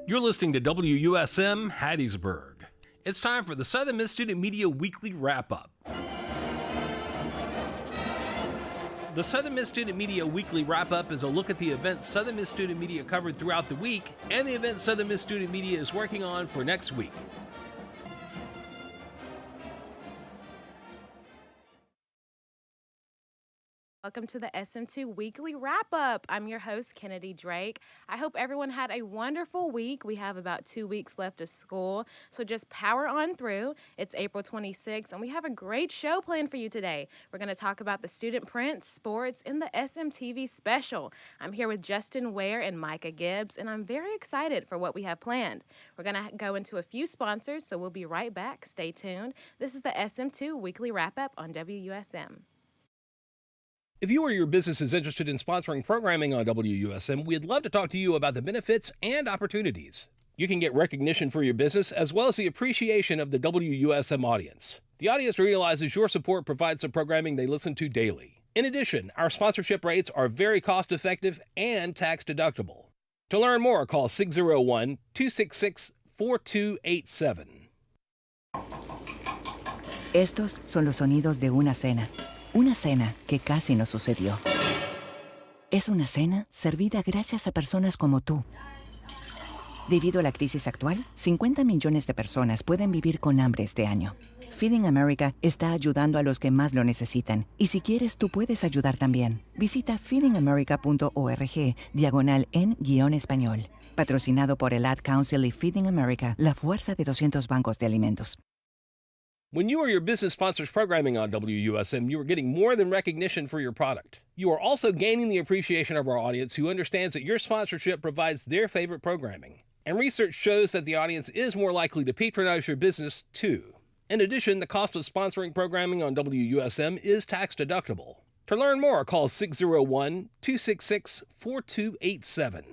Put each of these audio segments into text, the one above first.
You're listening to WUSM Hattiesburg. It's time for the Southern Miss Student Media Weekly Wrap Up. The Southern Miss Student Media Weekly Wrap Up is a look at the events Southern Miss Student Media covered throughout the week and the events Southern Miss Student Media is working on for next week. Welcome to the SM2 Weekly Wrap Up. I'm your host, Kennedy Drake. I hope everyone had a wonderful week. We have about 2 weeks left of school, so just power on through. It's April 26th, and we have a great show planned for you today. We're going to talk about the student print, sports, and the SMTV special. I'm here with Justin Ware and Micah Gibbs, and I'm very excited for what we have planned. We're going to go into a few sponsors, so we'll be right back. Stay tuned. This is the SM2 Weekly Wrap Up on WUSM. If you or your business is interested in sponsoring programming on WUSM, we'd love to talk to you about the benefits and opportunities. You can get recognition for your business as well as the appreciation of the WUSM audience. The audience realizes your support provides the programming they listen to daily. In addition, our sponsorship rates are very cost-effective and tax-deductible. To learn more, call 601-266-4287. Estos son los sonidos de una cena. Una cena que casi no sucedió. Es una cena servida gracias a personas como tú. Debido a la crisis actual, 50 millones de personas pueden vivir con hambre este año. Feeding America está ayudando a los que más lo necesitan. Y si quieres, tú puedes ayudar también. Visita feedingamerica.org/en-español. Patrocinado por el Ad Council y Feeding America, la fuerza de 200 bancos de alimentos. When you or your business sponsors programming on WUSM, you are getting more than recognition for your product. You are also gaining the appreciation of our audience who understands that your sponsorship provides their favorite programming. And research shows that the audience is more likely to patronize your business, too. In addition, the cost of sponsoring programming on WUSM is tax deductible. To learn more, call 601-266-4287.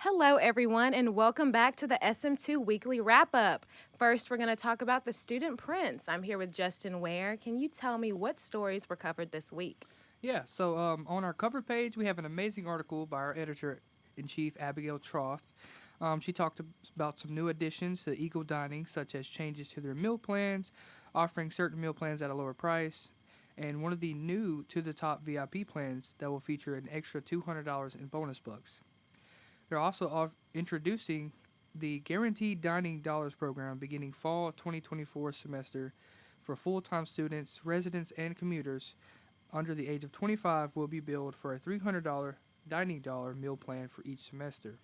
Hello, everyone, and welcome back to the SM2 Weekly Wrap Up. First, we're going to talk about the student prints. I'm here with Justin Ware. Can you tell me what stories were covered this week? Yeah, so on our cover page, we have an amazing article by our editor-in-chief, Abigail Troth. She talked about some new additions to Eagle Dining, such as changes to their meal plans, offering certain meal plans at a lower price, and one of the new to-the-top VIP plans that will feature an extra $200 in bonus bucks. They're also introducing the Guaranteed Dining Dollars program beginning fall 2024 semester for full-time students, residents, and commuters under the age of 25 will be billed for a $300 dining dollar meal plan for each semester.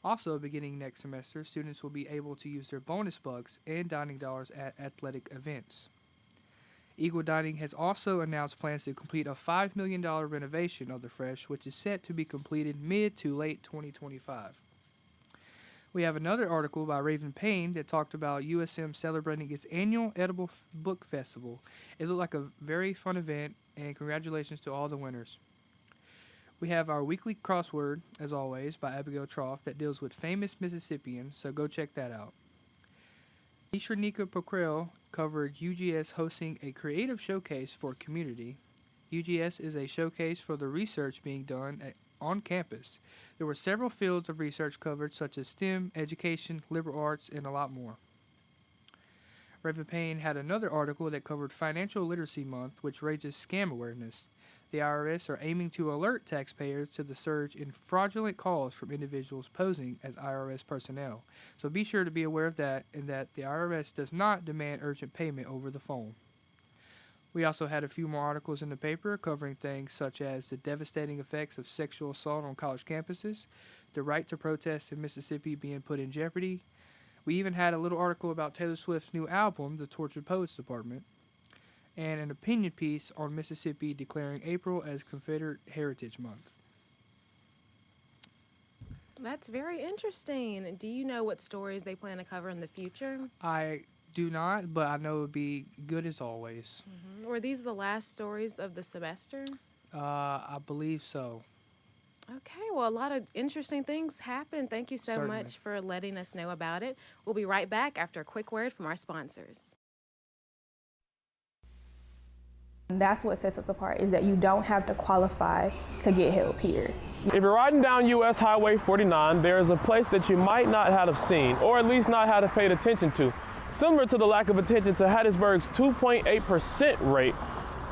Also, beginning next semester, students will be able to use their bonus bucks and dining dollars at athletic events. Eagle Dining has also announced plans to complete a $5 million renovation of the Fresh, which is set to be completed mid to late 2025. We have another article by Raven Payne that talked about USM celebrating its annual Edible Book Festival. It looked like a very fun event, and congratulations to all the winners. We have our weekly crossword, as always, by Abigail Troth that deals with famous Mississippians, so go check that out. Ishranika Pokrel covered UGS hosting a creative showcase for community. UGS is a showcase for the research being done on campus. There were several fields of research covered, such as STEM, education, liberal arts, and a lot more. Raven Payne had another article that covered Financial Literacy Month, which raises scam awareness. The IRS are aiming to alert taxpayers to the surge in fraudulent calls from individuals posing as IRS personnel. So be sure to be aware of that, and that the IRS does not demand urgent payment over the phone. We also had a few more articles in the paper covering things such as the devastating effects of sexual assault on college campuses, the right to protest in Mississippi being put in jeopardy. We even had a little article about Taylor Swift's new album, The Tortured Poets Department, and an opinion piece on Mississippi declaring April as Confederate Heritage Month. That's very interesting. Do you know what stories they plan to cover in the future? I do not, but I know it would be good as always. Mm-hmm. Were these the last stories of the semester? I believe so. Okay, well, a lot of interesting things happened. Thank you so much for letting us know about it. We'll be right back after a quick word from our sponsors. And that's what sets us apart, is that you don't have to qualify to get help here. If you're riding down US Highway 49, there is a place that you might not have seen, or at least not have paid attention to, similar to the lack of attention to Hattiesburg's 2.8% rate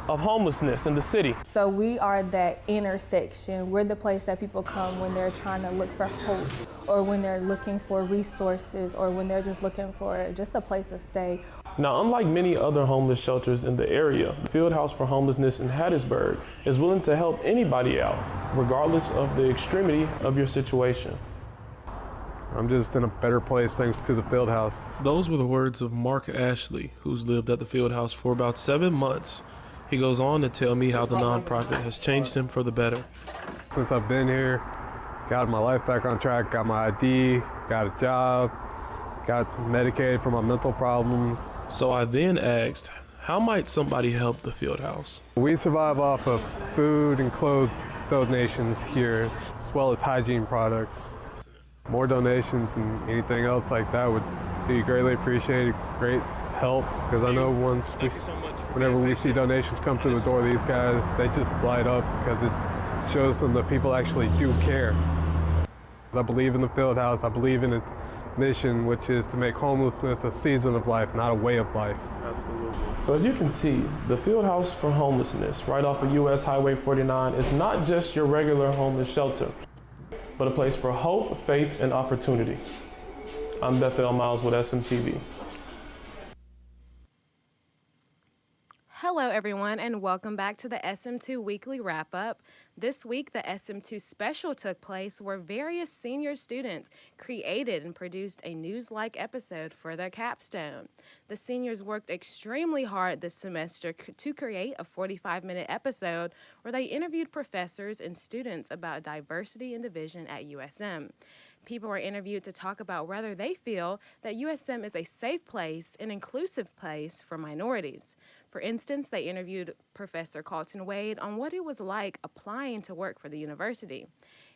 of homelessness in the city. So we are that intersection. We're the place that people come when they're trying to look for hope, or when they're looking for resources, or when they're just looking for just a place to stay. Now, unlike many other homeless shelters in the area, the Field House for Homelessness in Hattiesburg is willing to help anybody out, regardless of the extremity of your situation. I'm just in a better place thanks to the Field House. Those were the words of Mark Ashley, who's lived at the Field House for about 7 months. He goes on to tell me how the nonprofit has changed him for the better. Since I've been here, got my life back on track, got my ID, got a job, got medicated for my mental problems. So I then asked, how might somebody help the Field House? We survive off of food and clothes donations here, as well as hygiene products. More donations and anything else like that would be greatly appreciated, great help, because I know whenever we see donations come through the door of these guys, they just light up because it shows them that people actually do care. I believe in the Field House. I believe in its mission, which is to make homelessness a season of life, not a way of life. Absolutely. So as you can see, the Field House for Homelessness right off of US Highway 49 is not just your regular homeless shelter, but a place for hope, faith, and opportunity. I'm Bethel Miles with SMTV. Hello, everyone, and welcome back to the SM2 Weekly Wrap Up. This week, the SM2 special took place where various senior students created and produced a news-like episode for their capstone. The seniors worked extremely hard this semester to create a 45-minute episode where they interviewed professors and students about diversity and division at USM. People were interviewed to talk about whether they feel that USM is a safe place, an inclusive place for minorities. For instance, they interviewed Professor Carlton Wade on what it was like applying to work for the university.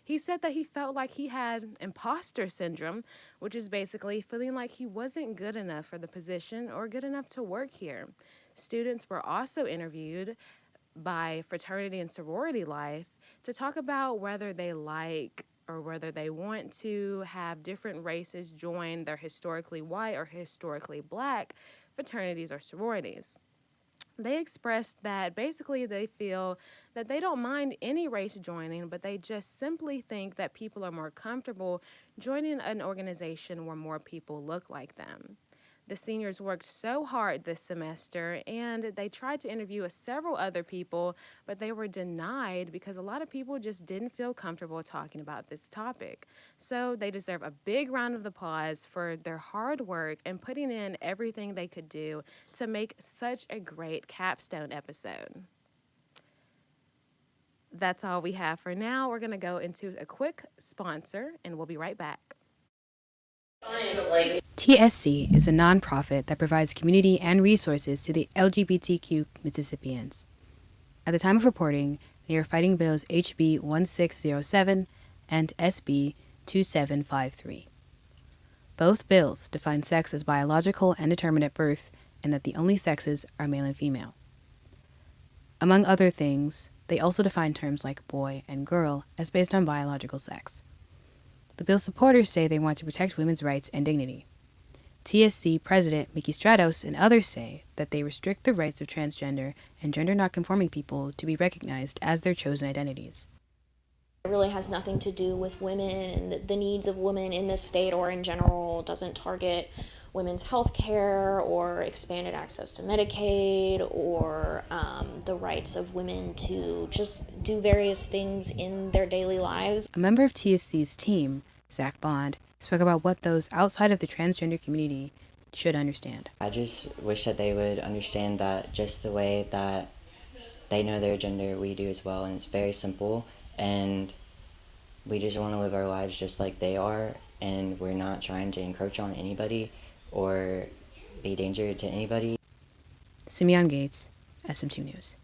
He said that he felt like he had imposter syndrome, which is basically feeling like he wasn't good enough for the position or good enough to work here. Students were also interviewed by Fraternity and Sorority Life to talk about whether they like or whether they want to have different races join their historically white or historically black fraternities or sororities. They expressed that basically they feel that they don't mind any race joining, but they just simply think that people are more comfortable joining an organization where more people look like them. The seniors worked so hard this semester, and they tried to interview several other people, but they were denied because a lot of people just didn't feel comfortable talking about this topic. So they deserve a big round of applause for their hard work and putting in everything they could do to make such a great capstone episode. That's all we have for now. We're going to go into a quick sponsor, and we'll be right back. TSC is a nonprofit that provides community and resources to the LGBTQ Mississippians. At the time of reporting, they are fighting bills HB 1607 and SB 2753. Both bills define sex as biological and determined at birth, and that the only sexes are male and female. Among other things, they also define terms like boy and girl as based on biological sex. The bill's supporters say they want to protect women's rights and dignity. TSC President Mickey Stratos and others say that they restrict the rights of transgender and gender nonconforming people to be recognized as their chosen identities. It really has nothing to do with women and the needs of women in this state or in general. It doesn't target women's health care or expanded access to Medicaid or the rights of women to just do various things in their daily lives. A member of TSC's team, Zach Bond, spoke about what those outside of the transgender community should understand. I just wish that they would understand that just the way that they know their gender, we do as well, and it's very simple, and we just want to live our lives just like they are, and we're not trying to encroach on anybody or be danger to anybody. Simeon Gates, SM2 News.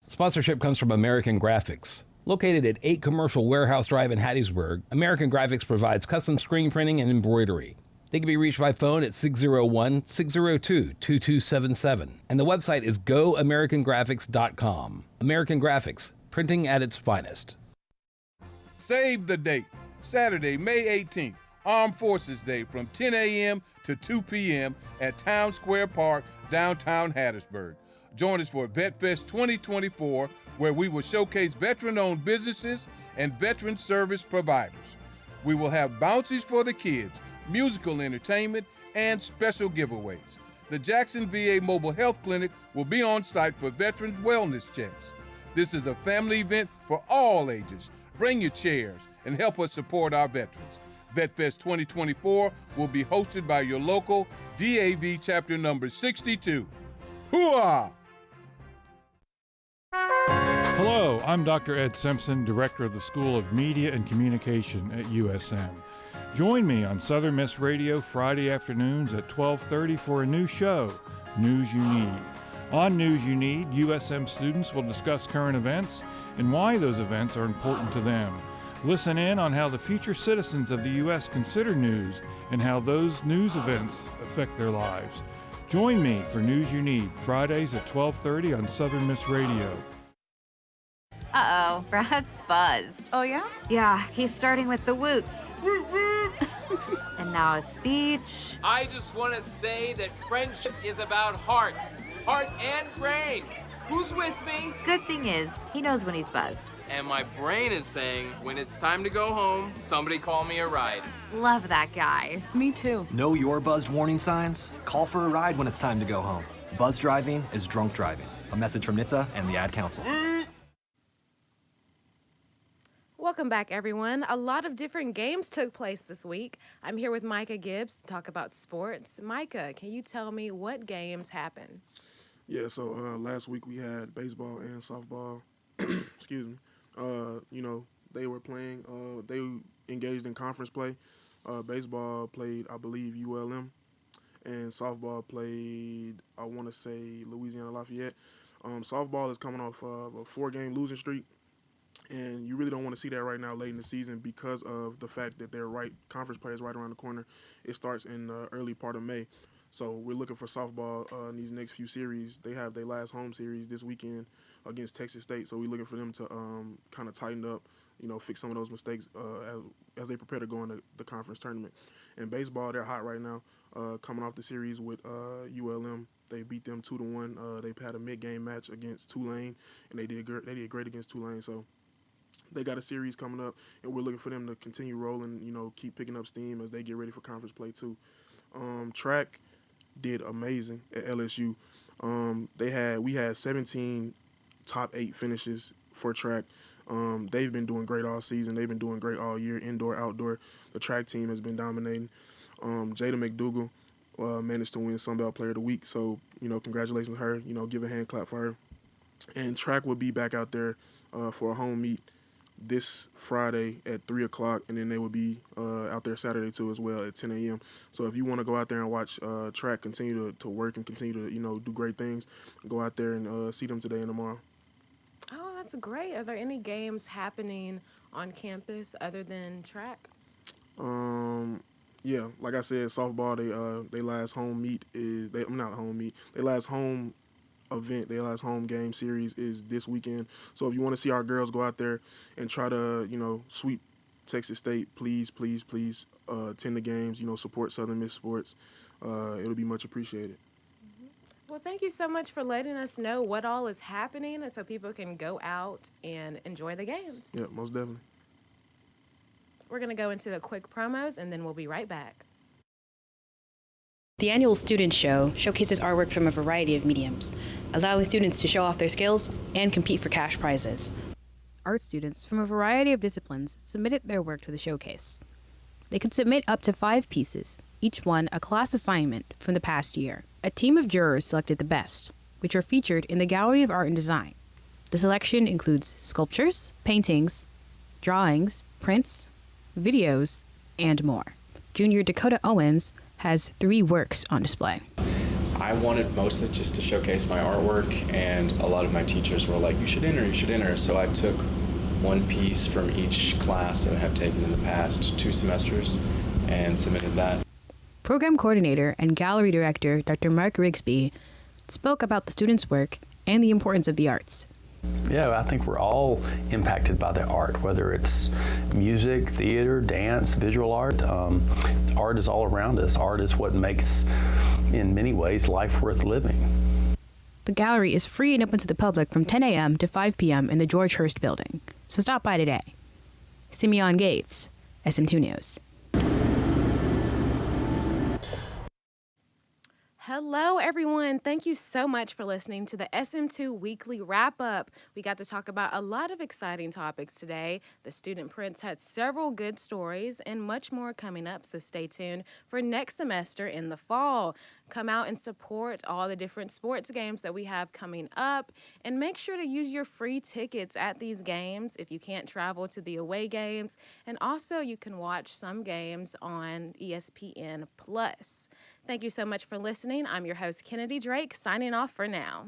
Sponsorship comes from American Graphics. Located at 8 Commercial Warehouse Drive in Hattiesburg, American Graphics provides custom screen printing and embroidery. They can be reached by phone at 601-602-2277. And the website is goamericangraphics.com. American Graphics, printing at its finest. Save the date, Saturday, May 18th, Armed Forces Day from 10 a.m. to 2 p.m. at Town Square Park, downtown Hattiesburg. Join us for Vet Fest 2024, where we will showcase veteran-owned businesses and veteran service providers. We will have bouncies for the kids, musical entertainment, and special giveaways. The Jackson VA Mobile Health Clinic will be on site for veterans wellness checks. This is a family event for all ages. Bring your chairs and help us support our veterans. VetFest 2024 will be hosted by your local DAV chapter number 62. Hooah! Hello, I'm Dr. Ed Simpson, Director of the School of Media and Communication at USM. Join me on Southern Miss Radio Friday afternoons at 12:30 for a new show, News You Need. On News You Need, USM students will discuss current events and why those events are important to them. Listen in on how the future citizens of the U.S. consider news and how those news events affect their lives. Join me for News You Need, Fridays at 12:30 on Southern Miss Radio. Uh-oh, Brad's buzzed. Oh, yeah? Yeah, he's starting with the woots. And now a speech. I just want to say that friendship is about heart and brain. Who's with me? Good thing is, he knows when he's buzzed. And my brain is saying, when it's time to go home, somebody call me a ride. Love that guy. Me too. Know your buzzed warning signs? Call for a ride when it's time to go home. Buzz driving is drunk driving. A message from NHTSA and the Ad Council. Welcome back, everyone. A lot of different games took place this week. I'm here with Micah Gibbs to talk about sports. Micah, can you tell me what games happened? Yeah, so last week we had baseball and softball. Excuse me. They were playing. They engaged in conference play. Baseball played, I believe, ULM. And softball played, I want to say, Louisiana Lafayette. Softball is coming off of a 4-game losing streak. And you really don't want to see that right now late in the season because of the fact that their conference play is right around the corner. It starts in the early part of May. So we're looking for softball in these next few series. They have their last home series this weekend against Texas State. So we're looking for them to kind of tighten up, fix some of those mistakes as they prepare to go into the conference tournament. And baseball, they're hot right now, coming off the series with ULM. They beat them 2-1. They had a mid-game match against Tulane, and they did great against Tulane. So they got a series coming up, and we're looking for them to continue rolling, keep picking up steam as they get ready for conference play too. Track did amazing at LSU. We had 17 top 8 finishes for track. They've been doing great all season. They've been doing great all year, indoor, outdoor. The track team has been dominating. Jada McDougal managed to win Sunbelt Player of the Week, so congratulations to her. Give a hand clap for her. And track will be back out there for a home meet this Friday at 3 o'clock, and then they will be out there Saturday too as well at 10 a.m. So if you want to go out there and watch track continue to work and continue to do great things, go out there and see them today and tomorrow. Oh, that's great. Are there any games happening on campus other than track? Yeah, like I said, softball. They last home meet is Their last home event, their last home game series is this weekend. So if you want to see our girls go out there and try to, sweep Texas State, please attend the games, support Southern Miss sports. It'll be much appreciated. Well, thank you so much for letting us know what all is happening so people can go out and enjoy the games. Yeah, most definitely. We're going to go into the quick promos, and then we'll be right back. The annual Student Show showcases artwork from a variety of mediums, allowing students to show off their skills and compete for cash prizes. Art students from a variety of disciplines submitted their work to the showcase. They could submit up to 5 pieces, each one a class assignment from the past year. A team of jurors selected the best, which are featured in the Gallery of Art and Design. The selection includes sculptures, paintings, drawings, prints, videos, and more. Junior Dakota Owens has 3 works on display. I wanted mostly just to showcase my artwork, and a lot of my teachers were like, you should enter. So I took 1 piece from each class that I have taken in the past 2 semesters and submitted that. Program Coordinator and Gallery Director Dr. Mark Rigsby spoke about the students' work and the importance of the arts. Yeah, I think we're all impacted by the art, whether it's music, theater, dance, visual art. Art is all around us. Art is what makes, in many ways, life worth living. The gallery is free and open to the public from 10 a.m. to 5 p.m. in the George Hurst Building, so stop by today. Simeon Gates, SM2 News. Hello, everyone. Thank you so much for listening to the SM2 Weekly Wrap Up. We got to talk about a lot of exciting topics today. The Student Prince had several good stories and much more coming up, so stay tuned for next semester in the fall. Come out and support all the different sports games that we have coming up, and make sure to use your free tickets at these games if you can't travel to the away games. And also, you can watch some games on ESPN+. Thank you so much for listening. I'm your host, Kennedy Drake, signing off for now.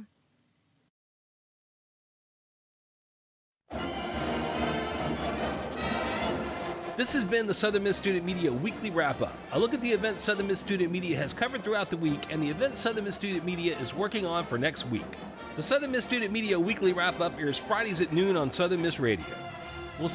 This has been the Southern Miss Student Media Weekly Wrap Up. A look at the events Southern Miss Student Media has covered throughout the week and the events Southern Miss Student Media is working on for next week. The Southern Miss Student Media Weekly Wrap Up airs Fridays at noon on Southern Miss Radio.